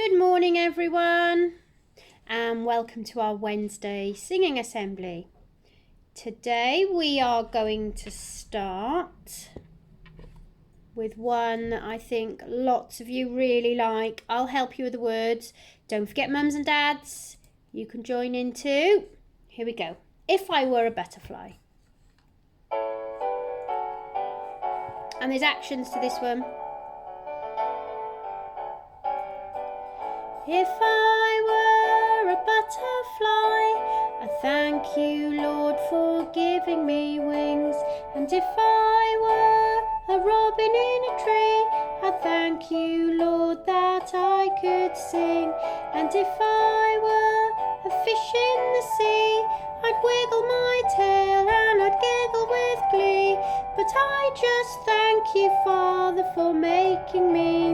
Good morning, everyone, and welcome to our Wednesday singing assembly. Today we are going to start with one I think lots of you really like. I'll help you with the words. Don't forget, mums and dads, you can join in too. Here we go. If I Were a Butterfly. And there's actions to this one. If I were a butterfly, I thank you, Lord, for giving me wings. And if I were a robin in a tree, I thank you, Lord, that I could sing. And if I were a fish in the sea, I'd wiggle my tail and I'd giggle with glee. But I just thank you, Father, for making me.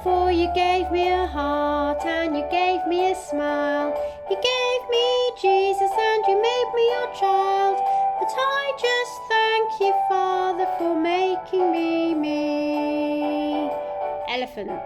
For you gave me a heart and you gave me a smile. You gave me Jesus and you made me your child. But I just thank you, Father, for making me. Elephant.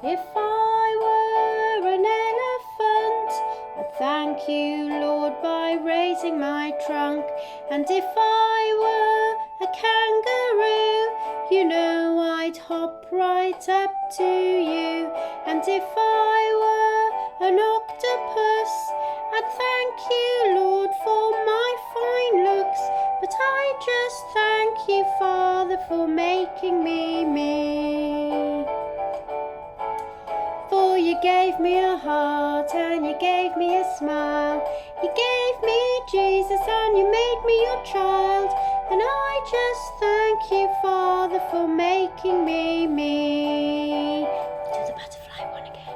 If I were an elephant, I'd thank you, Lord, by raising my trunk. And if I were a kangaroo, you know I'd hop right up to you. And if I were an octopus, I'd thank you, Lord, for my fine looks. But I just thank you, Father, for making me. For you gave me a heart and you gave me a smile. You gave me Jesus and you made me your child. And I just thank you, Father, for making me. Do the butterfly one again.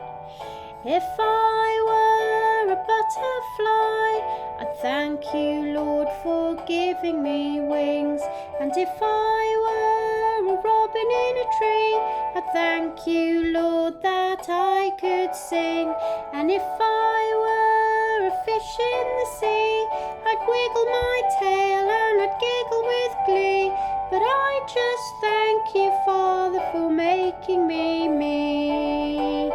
If I were a butterfly, I'd thank you, Lord, for giving me wings. And if I were a robin in a tree, I'd thank you, Lord, that I could sing. And if I were a fish in the sea, I'd wiggle my tail and I'd giggle with glee. But I just thank you, Father, for making me.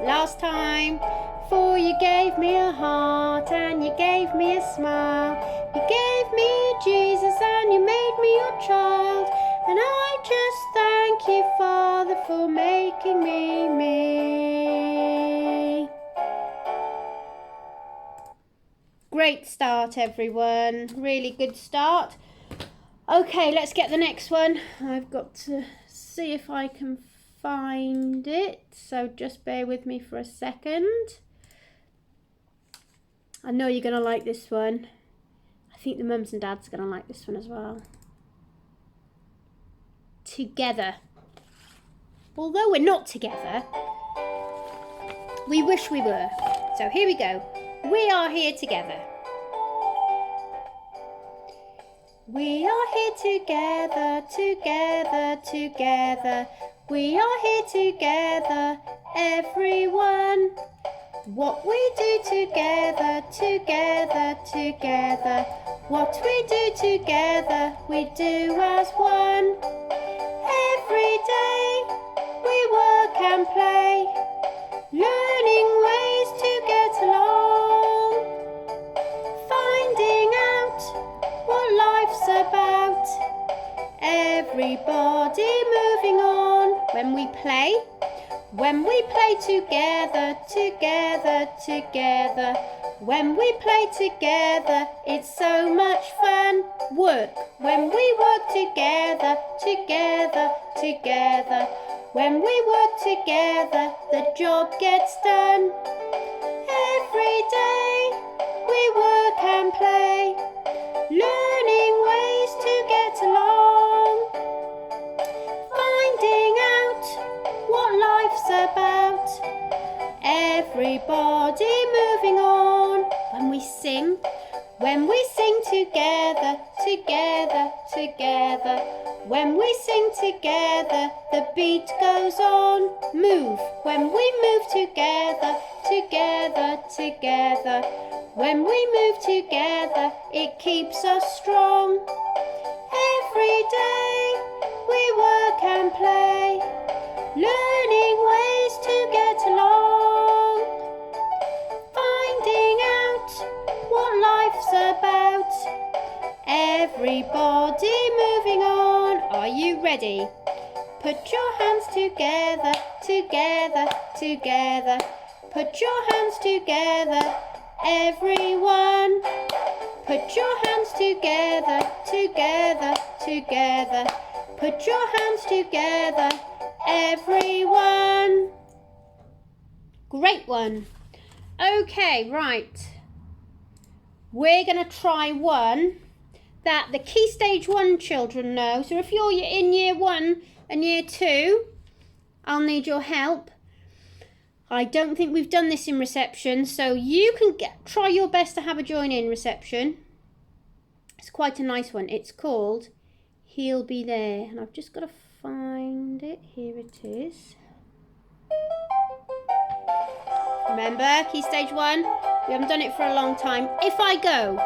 Last time. For you gave me a heart and you gave me a smile. You gave me Jesus and you made me your child. And I just thank you, Father, for making me. Great start, everyone. Really good start. Okay, let's get the next one. I've got to see if I can find it. So just bear with me for a second. I know you're going to like this one. I think the mums and dads are going to like this one as well. Together. Although we're not together, we wish we were. So here we go. We are here together. We are here together, together, together. We are here together, everyone. What we do together, together, together. What we do together, we do as one. Every day we work and play, learning ways to get along, finding out what life's about. Everybody moving on. When we play together, together, together. When we play together, it's so much fun. Work. When we work together, together, together. When we work together, the job gets done. Every day we work and play, learning ways to get along, finding out what life's about. Everybody moving on. When we sing together, together, together. When we sing together, the beat goes on. Move. When we move together, together, together. When we move together, it keeps us strong. Every day we work and play, learning ways to get along, finding out what life's about, everybody moving on. Are you ready? Put your hands together, together, together. Put your hands together, everyone. Put your hands together, together, together. Put your hands together, everyone. Great one. Okay, right. We're going to try one that the Key Stage 1 children know. So if you're in Year 1 and Year 2, I'll need your help. I don't think we've done this in reception, so you can try your best to have a join-in reception. It's quite a nice one. It's called He'll Be There. And I've just got to find it. Here it is. Remember, Key Stage 1? We haven't done it for a long time. If I go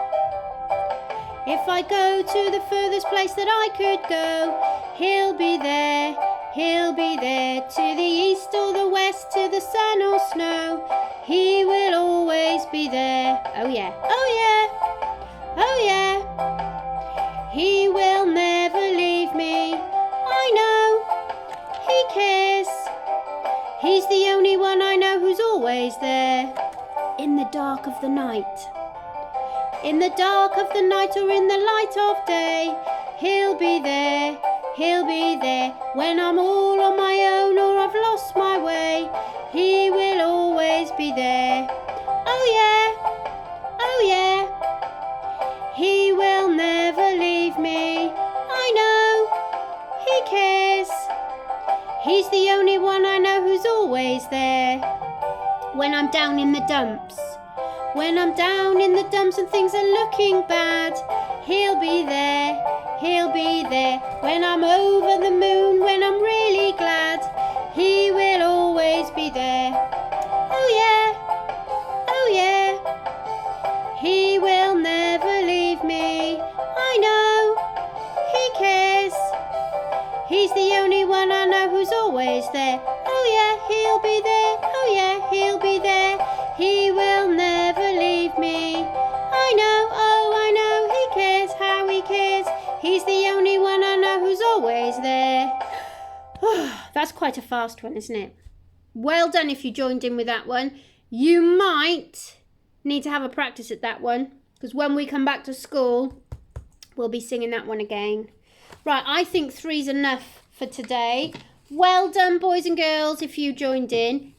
to the furthest place that I could go, He'll be there. He'll be there, to the east or the west, to the sun or snow. He will always be there. Oh yeah, oh yeah, oh yeah. He will never leave me. I know, he cares. He's the only one I know who's always there. In the dark of the night. In the dark of the night or in the light of day, he'll be there. He'll be there when I'm all on my own or I've lost my way. He will always be there. Oh yeah, oh yeah. He will never leave me. I know, he cares. He's the only one I know who's always there. When I'm down in the dumps. When I'm down in the dumps and things are looking bad, he'll be there. He'll be there when I'm over the moon, when I'm really glad. He will always be there. Oh yeah, oh yeah. He will never leave me. I know, he cares. He's the only one I know who's always there. Oh yeah, he'll be there. Oh yeah, he'll be there. He will never leave me. I know, oh I know, he cares how he cares. He's the only one I know who's always there. That's quite a fast one, isn't it? Well done if you joined in with that one. You might need to have a practice at that one, because when we come back to school, we'll be singing that one again. Right, I think 3's enough for today. Well done, boys and girls, if you joined in.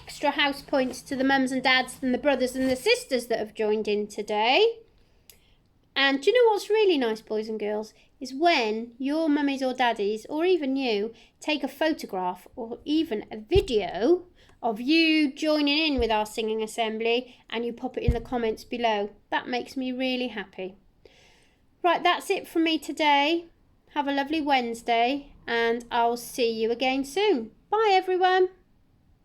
Extra house points to the mums and dads and the brothers and the sisters that have joined in today. And do you know what's really nice, boys and girls, is when your mummies or daddies, or even you, take a photograph or even a video of you joining in with our singing assembly and you pop it in the comments below. That makes me really happy. Right, that's it from me today. Have a lovely Wednesday and I'll see you again soon. Bye everyone.